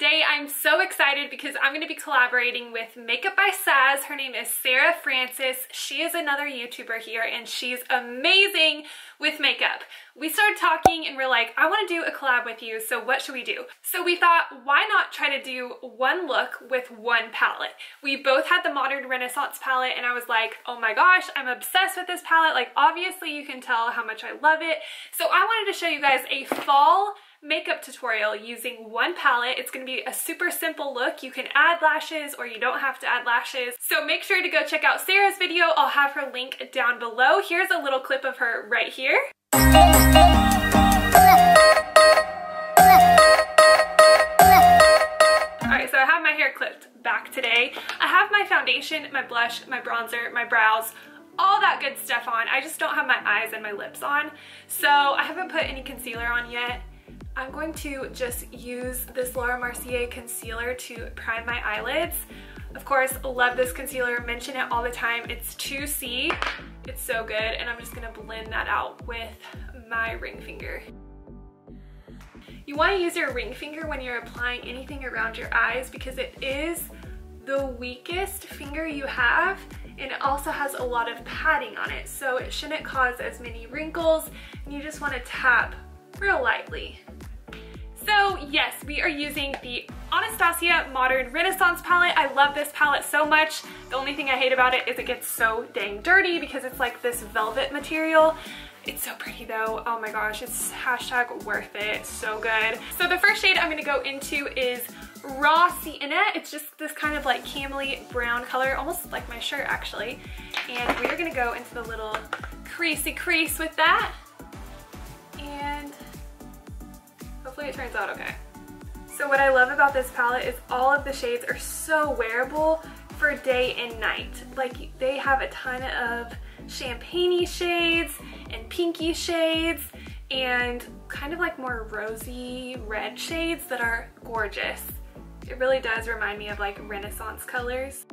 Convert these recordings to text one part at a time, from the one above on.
today I'm so excited because I'm going to be collaborating with Makeup by Saz. Her name is Sarah Francis. She is another YouTuber here and she's amazing with makeup. We started talking and we're like, I want to do a collab with you, so what should we do? So we thought, why not try to do one look with one palette? We both had the Modern Renaissance palette and I was like, oh my gosh, I'm obsessed with this palette. Like, obviously you can tell how much I love it. So I wanted to show you guys a fall makeup tutorial using one palette. It's going to be a super simple look. You can add lashes or you don't have to add lashes. So make sure to go check out Sarah's video. I'll have her link down below. Here's a little clip of her right here. Alright, so I have my hair clipped back today. I have my foundation, my blush, my bronzer, my brows, all that good stuff on. I just don't have my eyes and my lips on. So I haven't put any concealer on yet. I'm going to just use this Laura Mercier concealer to prime my eyelids. Of course, love this concealer, mention it all the time. It's 2C, it's so good, and I'm just gonna blend that out with my ring finger. You wanna use your ring finger when you're applying anything around your eyes because it is the weakest finger you have, and it also has a lot of padding on it, so it shouldn't cause as many wrinkles, and you just wanna tap real lightly. So yes, we are using the Anastasia Modern Renaissance Palette. I love this palette so much. The only thing I hate about it is it gets so dang dirty because it's like this velvet material. It's so pretty though. Oh my gosh, it's hashtag worth it. So good. So the first shade I'm gonna go into is Raw Sienna. It's just this kind of like camely brown color, almost like my shirt actually. And we're gonna go into the little creasy crease with that. And hopefully it turns out okay. So what I love about this palette is all of the shades are so wearable for day and night. Like, they have a ton of champagne-y shades and pinky shades and kind of like more rosy red shades that are gorgeous. It really does remind me of like Renaissance colors.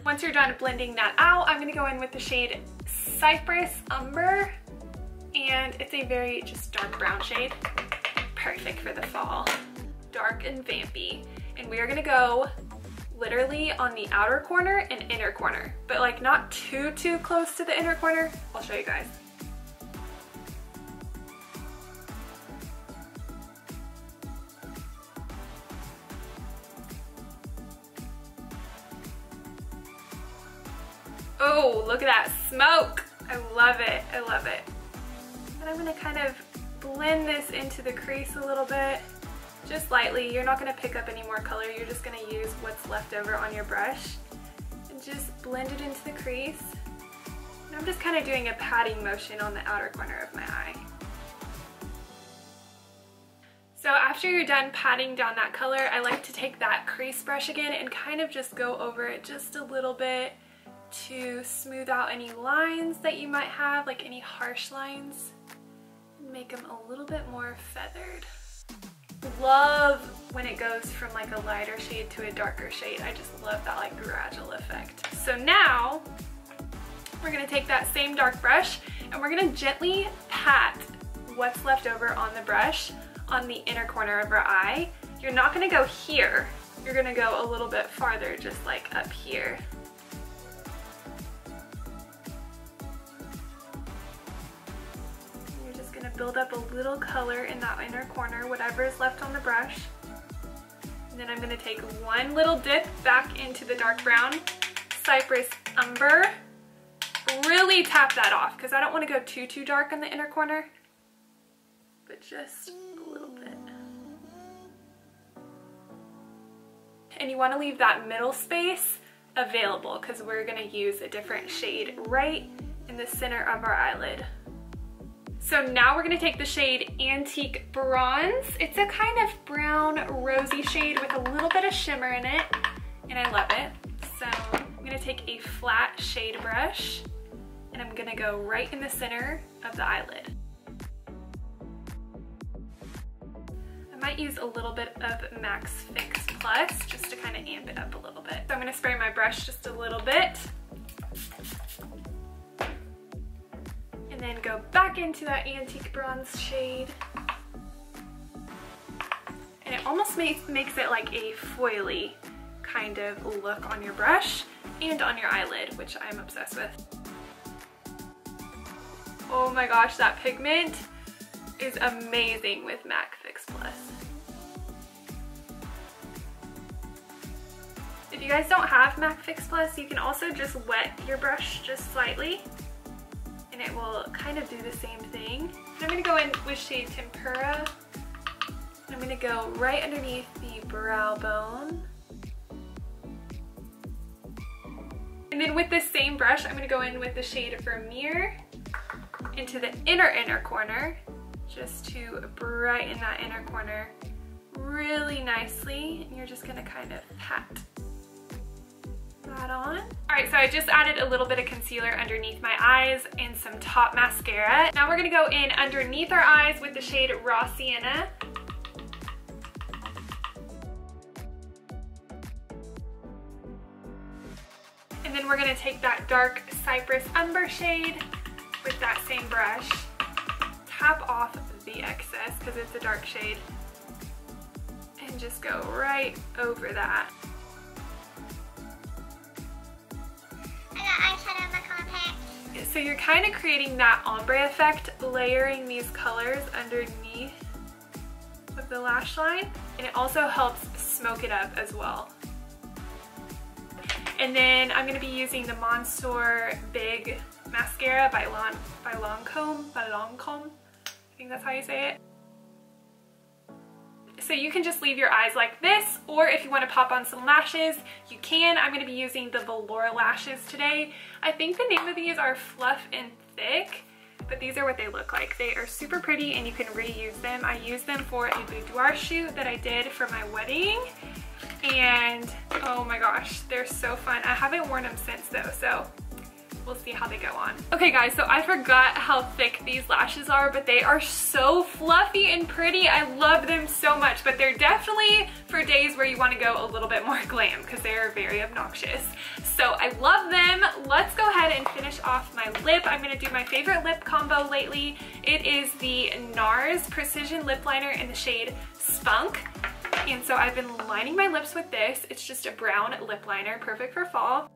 Once you're done blending that out, I'm gonna go in with the shade Cypress Umber. And it's a very just dark brown shade. Perfect for the fall. Dark and vampy. And we are gonna go literally on the outer corner and inner corner, but like not too close to the inner corner. I'll show you guys. Oh, look at that smoke. I love it, I love it. And I'm gonna kind of blend this into the crease a little bit, just lightly. You're not gonna pick up any more color, you're just gonna use what's left over on your brush and just blend it into the crease. And I'm just kind of doing a patting motion on the outer corner of my eye. So after you're done patting down that color, I like to take that crease brush again and kind of just go over it just a little bit to smooth out any lines that you might have, like any harsh lines. Make them a little bit more feathered. Love when it goes from like a lighter shade to a darker shade. I just love that like gradual effect. So now we're gonna take that same dark brush and we're gonna gently pat what's left over on the brush on the inner corner of our eye. You're not gonna go here. You're gonna go a little bit farther, just like up here. Build up a little color in that inner corner, whatever is left on the brush. And then I'm going to take one little dip back into the dark brown Cypress Umber. Really tap that off because I don't want to go too dark on the inner corner, but just a little bit. And you want to leave that middle space available because we're going to use a different shade right in the center of our eyelid. So now we're gonna take the shade Antique Bronze. It's a kind of brown rosy shade with a little bit of shimmer in it, and I love it. So I'm gonna take a flat shade brush and I'm gonna go right in the center of the eyelid. I might use a little bit of Max Fix Plus just to kind of amp it up a little bit. So I'm gonna spray my brush just a little bit. And then go back into that Antique Bronze shade. almost makes it like a foily kind of look on your brush and on your eyelid, which I'm obsessed with. Oh my gosh, that pigment is amazing with MAC Fix Plus. If you guys don't have MAC Fix Plus, you can also just wet your brush just slightly and it will kind of do the same thing. And I'm gonna go in with shade Tempera. I'm gonna go right underneath the brow bone. And then with this same brush, I'm gonna go in with the shade Vermeer into the inner corner, just to brighten that inner corner really nicely. And you're just gonna kind of pat that on. All right, so I just added a little bit of concealer underneath my eyes and some top mascara. Now we're gonna go in underneath our eyes with the shade Raw Sienna. And then we're gonna take that dark Cypress Umber shade with that same brush, tap off the excess because it's a dark shade, and just go right over that. I got eyeshadow in my compact. So you're kind of creating that ombre effect, layering these colors underneath of the lash line, and it also helps smoke it up as well. And then I'm going to be using the Monster Big Mascara by Lancome. I think that's how you say it. So you can just leave your eyes like this, or if you want to pop on some lashes, you can. I'm going to be using the Velour Lashes today. I think the name of these are Fluff and Thick, but these are what they look like. They are super pretty and you can reuse them. I used them for a boudoir shoot that I did for my wedding. And oh my gosh, they're so fun. I haven't worn them since though, so we'll see how they go on. Okay guys, so I forgot how thick these lashes are, but they are so fluffy and pretty. I love them so much, but they're definitely for days where you want to go a little bit more glam because they are very obnoxious. So I love them. Let's go ahead and finish off my lip. I'm gonna do my favorite lip combo lately. It is the Nars Precision Lip Liner in the shade Spunk. And so I've been lining my lips with this. It's just a brown lip liner, perfect for fall.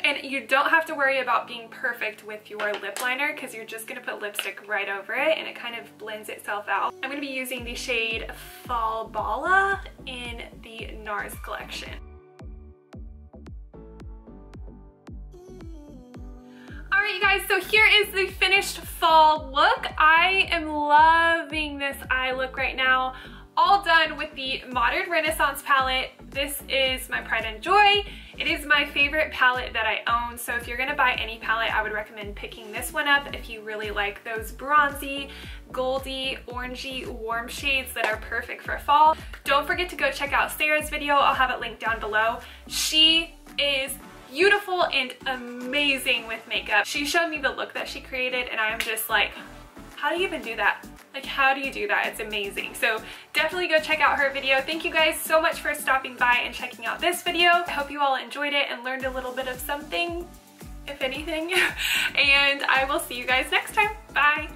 And you don't have to worry about being perfect with your lip liner because you're just going to put lipstick right over it and it kind of blends itself out. I'm going to be using the shade Fabala in the Nars collection. Alright you guys, so here is the finished fall look. I am loving this eye look right now. All done with the Modern Renaissance palette. This is my pride and joy. It is my favorite palette that I own, so if you're gonna buy any palette, I would recommend picking this one up if you really like those bronzy, goldy, orangey, warm shades that are perfect for fall. Don't forget to go check out Sarah's video. I'll have it linked down below. She is beautiful and amazing with makeup. She showed me the look that she created and I'm just like, how do you even do that? Like, how do you do that? It's amazing. So definitely go check out her video. Thank you guys so much for stopping by and checking out this video. I hope you all enjoyed it and learned a little bit of something, if anything. And I will see you guys next time. Bye.